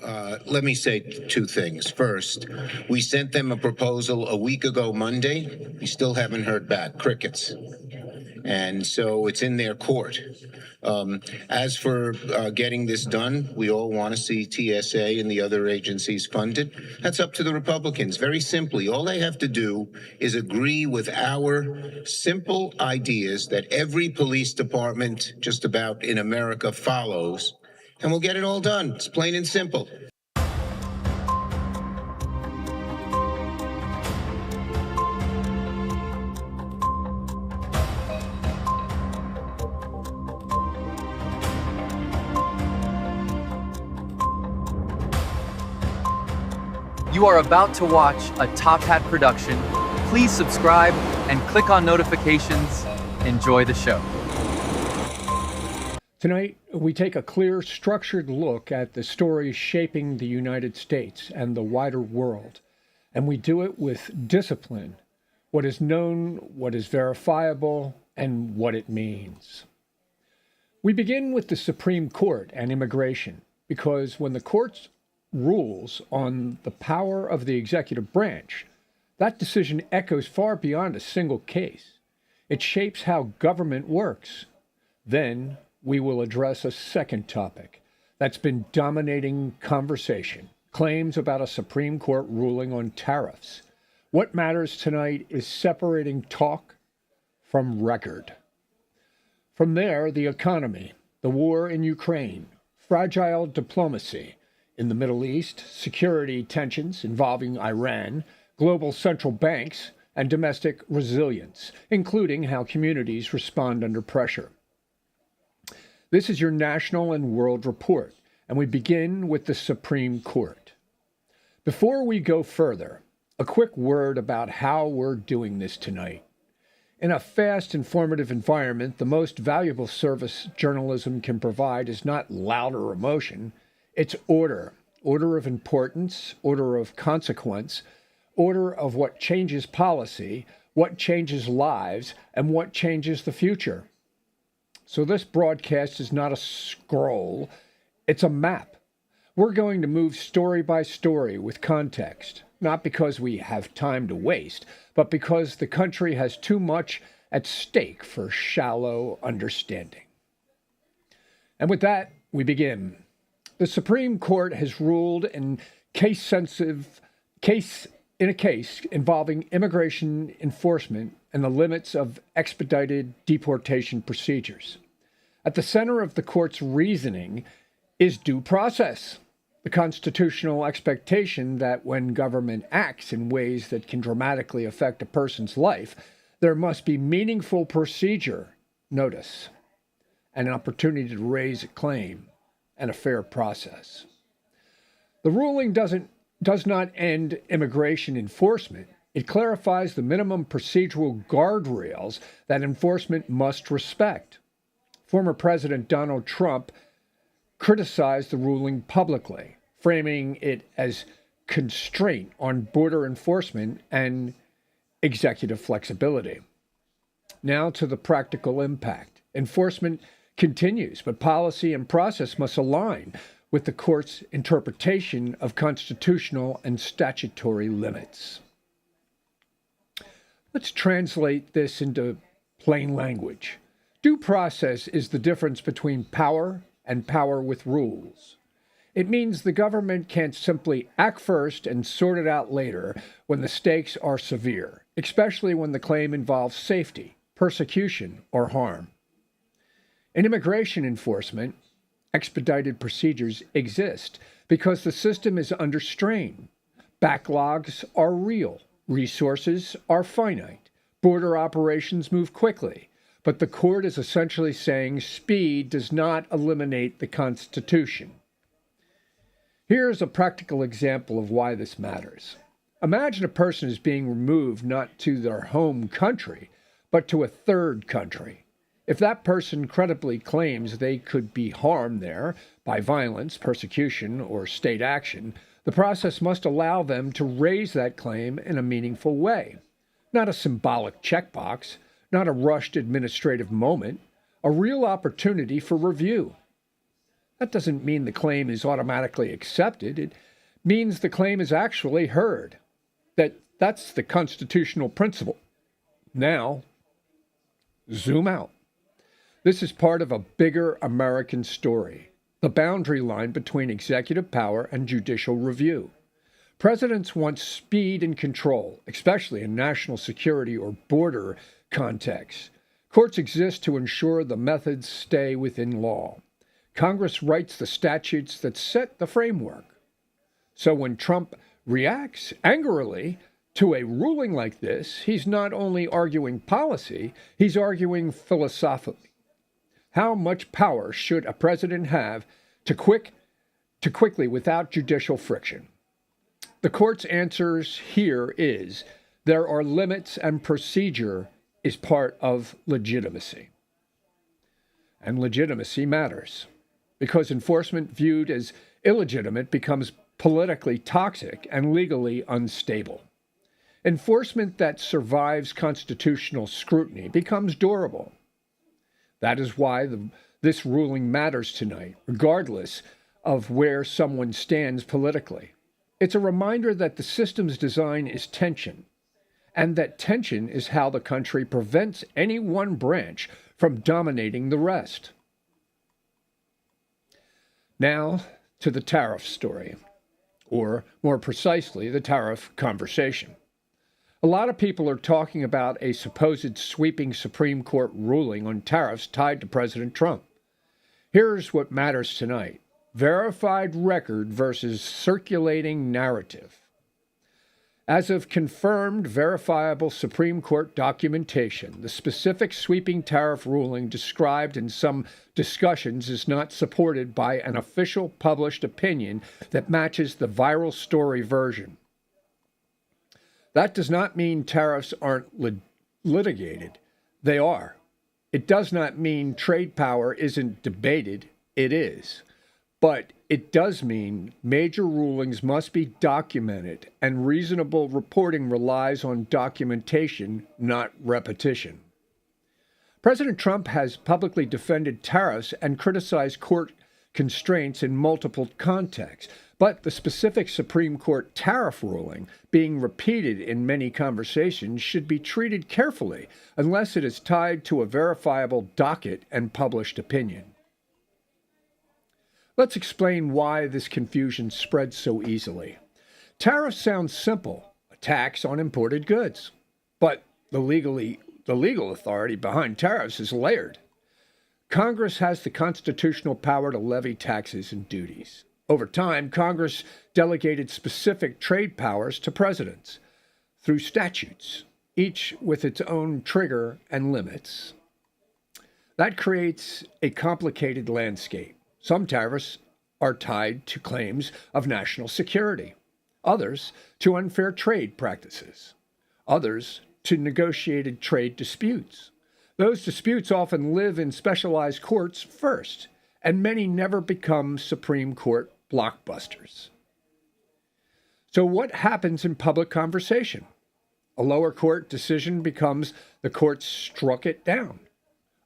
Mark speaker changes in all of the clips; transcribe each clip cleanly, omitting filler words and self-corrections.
Speaker 1: Let me say two things. First, we sent them a proposal a week ago Monday. We still haven't heard back. Crickets. And so it's in their court. As for getting this done, we all want to see TSA and the other agencies funded. That's up to the Republicans. Very simply, all they have to do is agree with our simple ideas that every police department just about in America follows, and we'll get it all done. It's plain and simple.
Speaker 2: You are about to watch a Top Hat production. Please subscribe and click on notifications. Enjoy the show.
Speaker 3: Tonight, we take a clear, structured look at the stories shaping the United States and the wider world. And we do it with discipline, what is known, what is verifiable, and what it means. We begin with the Supreme Court and immigration, because when the courts rules on the power of the executive branch, that decision echoes far beyond a single case. It shapes how government works. Then we will address a second topic that's been dominating conversation, claims about a Supreme Court ruling on tariffs. What matters tonight is separating talk from record. From there, the economy, the war in Ukraine, fragile diplomacy in the Middle East, security tensions involving Iran, global central banks, and domestic resilience, including how communities respond under pressure. This is your national and world report, and we begin with the Supreme Court. Before we go further, a quick word about how we're doing this tonight. In a fast, informative environment, the most valuable service journalism can provide is not louder emotion, it's order of importance, order of consequence, order of what changes policy, what changes lives, and what changes the future. So this broadcast is not a scroll, it's a map. We're going to move story by story with context, not because we have time to waste, but because the country has too much at stake for shallow understanding. And with that, we begin. The Supreme Court has ruled in a case involving immigration enforcement and the limits of expedited deportation procedures. At the center of the court's reasoning is due process, the constitutional expectation that when government acts in ways that can dramatically affect a person's life, there must be meaningful procedure, notice, and an opportunity to raise a claim, and a fair process. The ruling does not end immigration enforcement. It clarifies the minimum procedural guardrails that enforcement must respect. Former President Donald Trump criticized the ruling publicly, framing it as constraint on border enforcement and executive flexibility. Now to the practical impact. Enforcement continues, but policy and process must align with the court's interpretation of constitutional and statutory limits. Let's translate this into plain language. Due process is the difference between power and power with rules. It means the government can't simply act first and sort it out later when the stakes are severe, especially when the claim involves safety, persecution, or harm. In immigration enforcement, expedited procedures exist because the system is under strain. Backlogs are real. Resources are finite. Border operations move quickly. But the court is essentially saying speed does not eliminate the Constitution. Here's a practical example of why this matters. Imagine a person is being removed not to their home country, but to a third country. If that person credibly claims they could be harmed there by violence, persecution, or state action, the process must allow them to raise that claim in a meaningful way. Not a symbolic checkbox, not a rushed administrative moment, a real opportunity for review. That doesn't mean the claim is automatically accepted. It means the claim is actually heard. That's the constitutional principle. Now, zoom out. This is part of a bigger American story, the boundary line between executive power and judicial review. Presidents want speed and control, especially in national security or border contexts. Courts exist to ensure the methods stay within law. Congress writes the statutes that set the framework. So when Trump reacts angrily to a ruling like this, he's not only arguing policy, he's arguing philosophically. How much power should a president have to quickly without judicial friction? The court's answers here is there are limits and procedure is part of legitimacy. And legitimacy matters because enforcement viewed as illegitimate becomes politically toxic and legally unstable. Enforcement that survives constitutional scrutiny becomes durable. That is why this ruling matters tonight, regardless of where someone stands politically. It's a reminder that the system's design is tension, and that tension is how the country prevents any one branch from dominating the rest. Now to the tariff story, or more precisely, the tariff conversation. A lot of people are talking about a supposed sweeping Supreme Court ruling on tariffs tied to President Trump. Here's what matters tonight: verified record versus circulating narrative. As of confirmed, verifiable Supreme Court documentation, the specific sweeping tariff ruling described in some discussions is not supported by an official published opinion that matches the viral story version. That does not mean tariffs aren't litigated. They are. It does not mean trade power isn't debated. It is. But it does mean major rulings must be documented, and reasonable reporting relies on documentation, not repetition. President Trump has publicly defended tariffs and criticized court constraints in multiple contexts, but the specific Supreme Court tariff ruling being repeated in many conversations should be treated carefully unless it is tied to a verifiable docket and published opinion. Let's explain why this confusion spreads so easily. Tariffs sound simple, a tax on imported goods, but the legal authority behind tariffs is layered. Congress has the constitutional power to levy taxes and duties. Over time, Congress delegated specific trade powers to presidents through statutes, each with its own trigger and limits. That creates a complicated landscape. Some tariffs are tied to claims of national security, others to unfair trade practices, others to negotiated trade disputes. Those disputes often live in specialized courts first, and many never become Supreme Court blockbusters. So what happens in public conversation? A lower court decision becomes the court struck it down.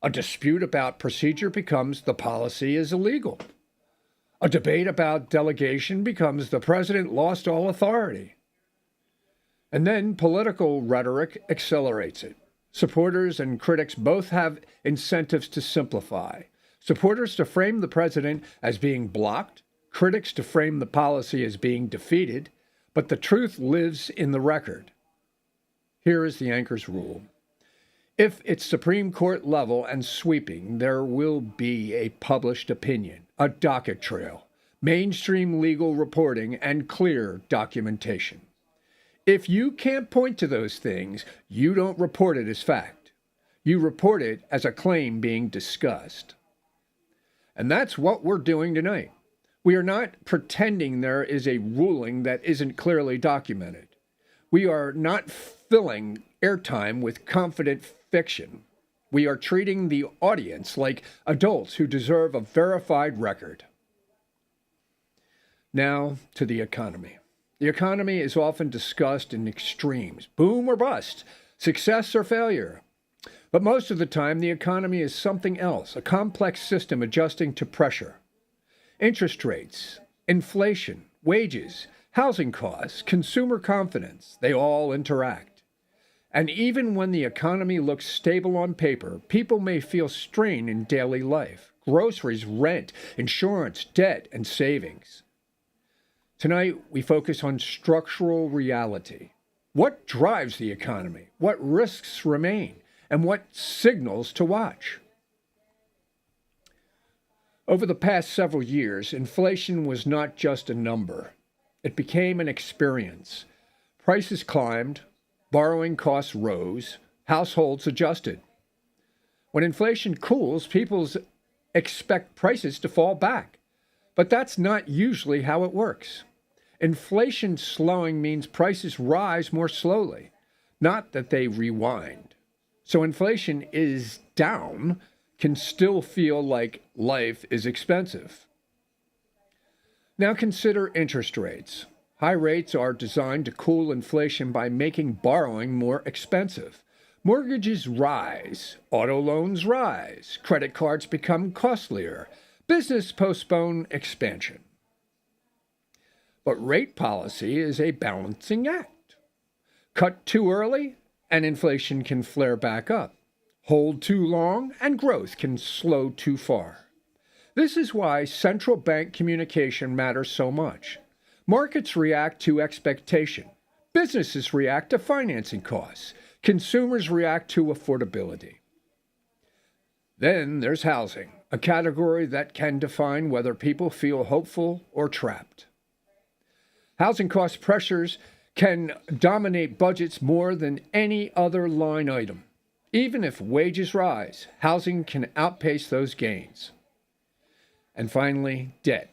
Speaker 3: A dispute about procedure becomes the policy is illegal. A debate about delegation becomes the president lost all authority. And then political rhetoric accelerates it. Supporters and critics both have incentives to simplify. Supporters to frame the president as being blocked, critics to frame the policy as being defeated, but the truth lives in the record. Here is the anchor's rule. If it's Supreme Court level and sweeping, there will be a published opinion, a docket trail, mainstream legal reporting, and clear documentation. If you can't point to those things, you don't report it as fact. You report it as a claim being discussed. And that's what we're doing tonight. We are not pretending there is a ruling that isn't clearly documented. We are not filling airtime with confident fiction. We are treating the audience like adults who deserve a verified record. Now to the economy. The economy is often discussed in extremes, boom or bust, success or failure. But most of the time, the economy is something else, a complex system adjusting to pressure. Interest rates, inflation, wages, housing costs, consumer confidence, they all interact. And even when the economy looks stable on paper, people may feel strain in daily life. Groceries, rent, insurance, debt, and savings. Tonight, we focus on structural reality. What drives the economy? What risks remain? And what signals to watch? Over the past several years, inflation was not just a number. It became an experience. Prices climbed, borrowing costs rose, households adjusted. When inflation cools, people expect prices to fall back. But that's not usually how it works. Inflation slowing means prices rise more slowly, not that they rewind. So inflation is down can still feel like life is expensive. Now consider interest rates. High rates are designed to cool inflation by making borrowing more expensive. Mortgages rise, auto loans rise, credit cards become costlier, business postpone expansion. But rate policy is a balancing act. Cut too early, and inflation can flare back up. Hold too long, and growth can slow too far. This is why central bank communication matters so much. Markets react to expectation. Businesses react to financing costs. Consumers react to affordability. Then there's housing, a category that can define whether people feel hopeful or trapped. Housing cost pressures can dominate budgets more than any other line item. Even if wages rise, housing can outpace those gains. And finally, debt.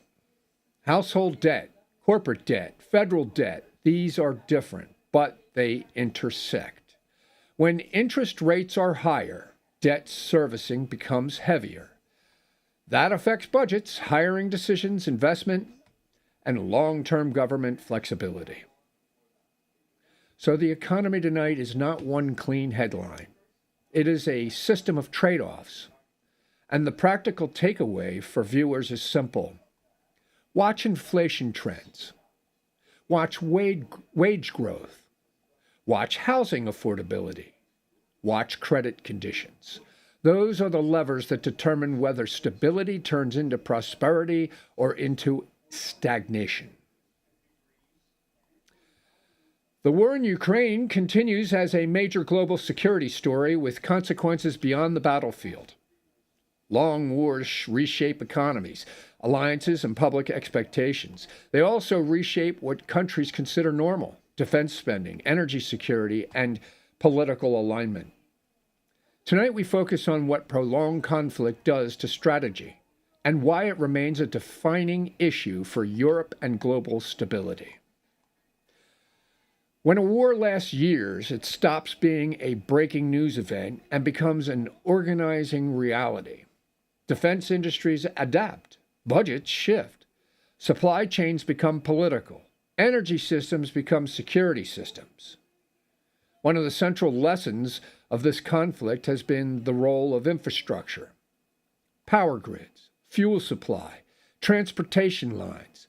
Speaker 3: Household debt, corporate debt, federal debt, these are different, but they intersect. When interest rates are higher, debt servicing becomes heavier. That affects budgets, hiring decisions, investment, and long-term government flexibility. So the economy tonight is not one clean headline. It is a system of trade-offs. And the practical takeaway for viewers is simple. Watch inflation trends. Watch wage growth. Watch housing affordability. Watch credit conditions. Those are the levers that determine whether stability turns into prosperity or into stagnation. The war in Ukraine continues as a major global security story with consequences beyond the battlefield. Long wars reshape economies, alliances, and public expectations. They also reshape what countries consider normal: defense spending, energy security, and political alignment. Tonight we focus on what prolonged conflict does to strategy and why it remains a defining issue for Europe and global stability. When a war lasts years, it stops being a breaking news event and becomes an organizing reality. Defense industries adapt, budgets shift, supply chains become political, energy systems become security systems. One of the central lessons of this conflict has been the role of infrastructure. Power grids, fuel supply, transportation lines.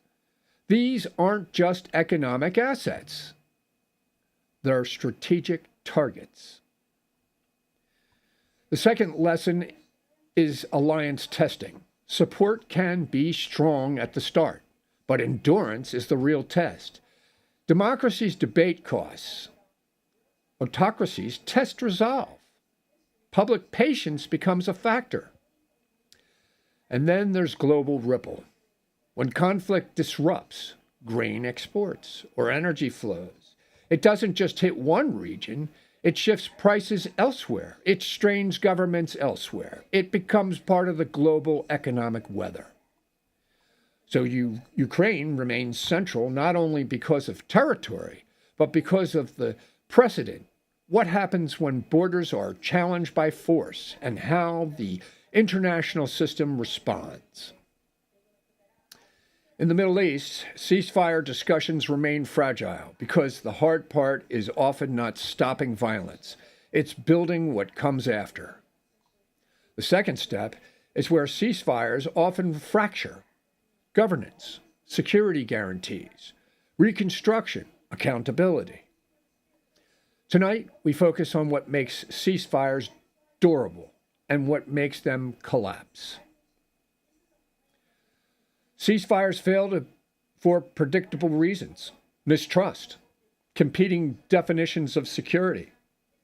Speaker 3: These aren't just economic assets. They're strategic targets. The second lesson is alliance testing. Support can be strong at the start, but endurance is the real test. Democracies debate costs. Autocracies test resolve. Public patience becomes a factor. And then there's global ripple. When conflict disrupts grain exports or energy flows, it doesn't just hit one region, it shifts prices elsewhere. It strains governments elsewhere. It becomes part of the global economic weather. So Ukraine remains central not only because of territory, but because of the precedent. What happens when borders are challenged by force and how the international system responds. In the Middle East, ceasefire discussions remain fragile because the hard part is often not stopping violence. It's building what comes after. The second step is where ceasefires often fracture. governance, security guarantees, reconstruction, accountability. Tonight, we focus on what makes ceasefires durable and what makes them collapse. Ceasefires fail for predictable reasons: mistrust, competing definitions of security,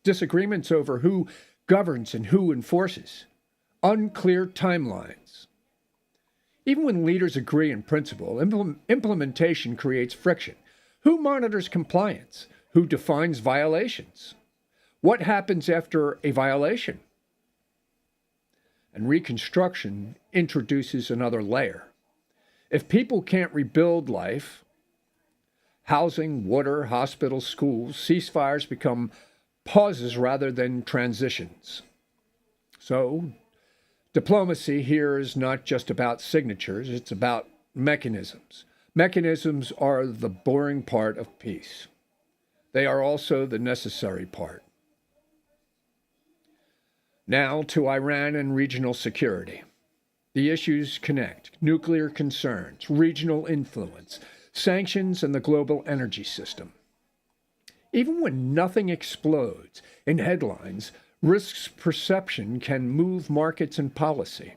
Speaker 3: disagreements over who governs and who enforces, unclear timelines. Even when leaders agree in principle, implementation creates friction. Who monitors compliance? Who defines violations? What happens after a violation? And reconstruction introduces another layer. If people can't rebuild life, housing, water, hospitals, schools, ceasefires become pauses rather than transitions. So, diplomacy here is not just about signatures, it's about mechanisms. Mechanisms are the boring part of peace. They are also the necessary part. Now to Iran and regional security. The issues connect: nuclear concerns, regional influence, sanctions, and the global energy system. Even when nothing explodes in headlines, risk's perception can move markets and policy.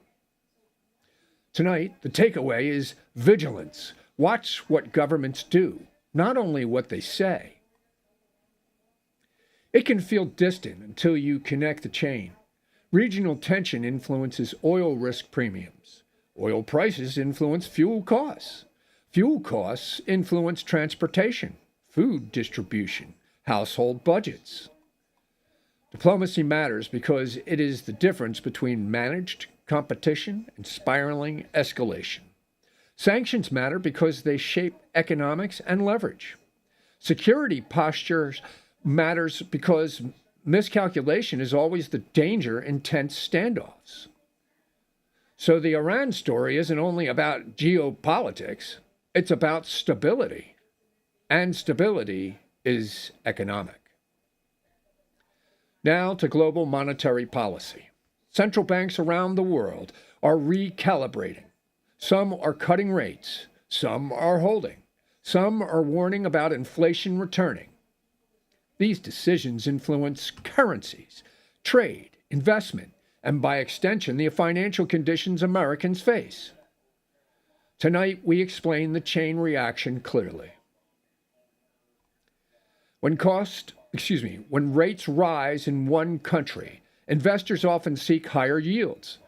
Speaker 3: Tonight, the takeaway is vigilance. Watch what governments do, not only what they say. It can feel distant until you connect the chain. Regional tension influences oil risk premiums. Oil prices influence fuel costs. Fuel costs influence transportation, food distribution, household budgets. Diplomacy matters because it is the difference between managed competition and spiraling escalation. Sanctions matter because they shape economics and leverage. Security postures matters because miscalculation is always the danger in tense standoffs. So the Iran story isn't only about geopolitics, it's about stability. And stability is economic. Now to global monetary policy. Central banks around the world are recalibrating. Some are cutting rates, some are holding, some are warning about inflation returning. These decisions influence currencies, trade, investment, and by extension, the financial conditions Americans face. Tonight, we explain the chain reaction clearly. When rates rise in one country, investors often seek higher yields.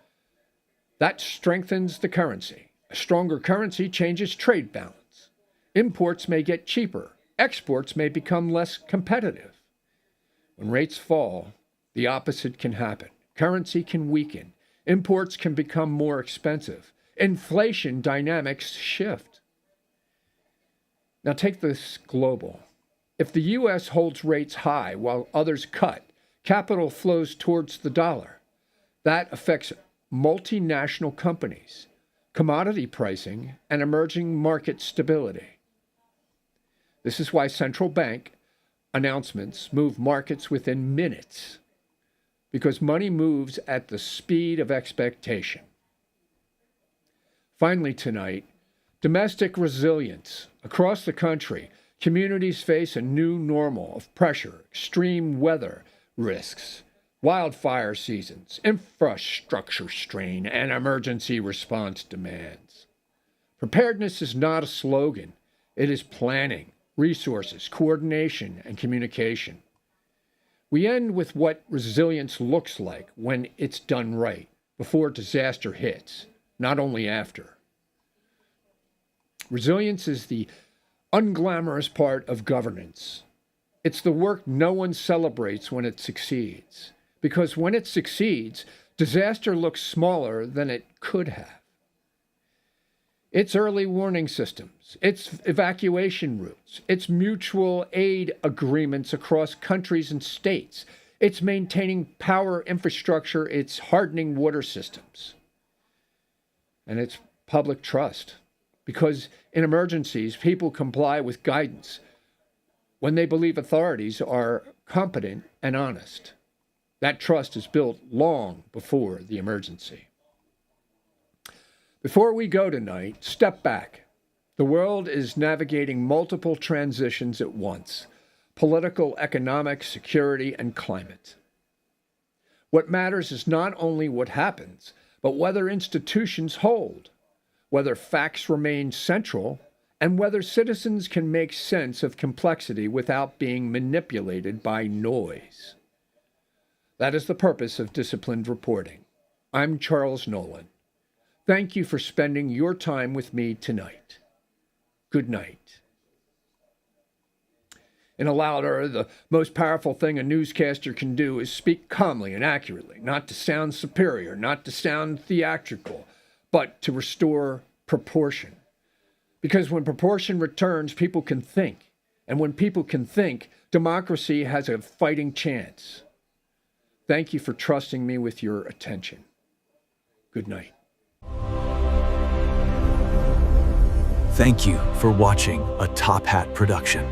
Speaker 3: That strengthens the currency. A stronger currency changes trade balance. Imports may get cheaper. Exports may become less competitive. When rates fall, the opposite can happen. Currency can weaken. Imports can become more expensive. Inflation dynamics shift. Now take this global. If the U.S. holds rates high while others cut, capital flows towards the dollar. That affects multinational companies, commodity pricing, and emerging market stability. This is why central bank announcements move markets within minutes, because money moves at the speed of expectation. Finally tonight, domestic resilience. Across the country, communities face a new normal of pressure, extreme weather risks, wildfire seasons, infrastructure strain, and emergency response demands. Preparedness is not a slogan. It is planning, resources, coordination, and communication. We end with what resilience looks like when it's done right, before disaster hits, not only after. Resilience is the unglamorous part of governance. It's the work no one celebrates when it succeeds, because when it succeeds, disaster looks smaller than it could have. It's early warning systems, it's evacuation routes, it's mutual aid agreements across countries and states, it's maintaining power infrastructure, it's hardening water systems. And it's public trust, because in emergencies, people comply with guidance when they believe authorities are competent and honest. That trust is built long before the emergency. Before we go tonight, step back. The world is navigating multiple transitions at once: political, economic, security, and climate. What matters is not only what happens, but whether institutions hold, whether facts remain central, and whether citizens can make sense of complexity without being manipulated by noise. That is the purpose of disciplined reporting. I'm Charles Nolan. Thank you for spending your time with me tonight. Good night. In a louder, the most powerful thing a newscaster can do is speak calmly and accurately, not to sound superior, not to sound theatrical, but to restore proportion. Because when proportion returns, people can think. And when people can think, democracy has a fighting chance. Thank you for trusting me with your attention. Good night.
Speaker 4: Thank you for watching a Top Hat production.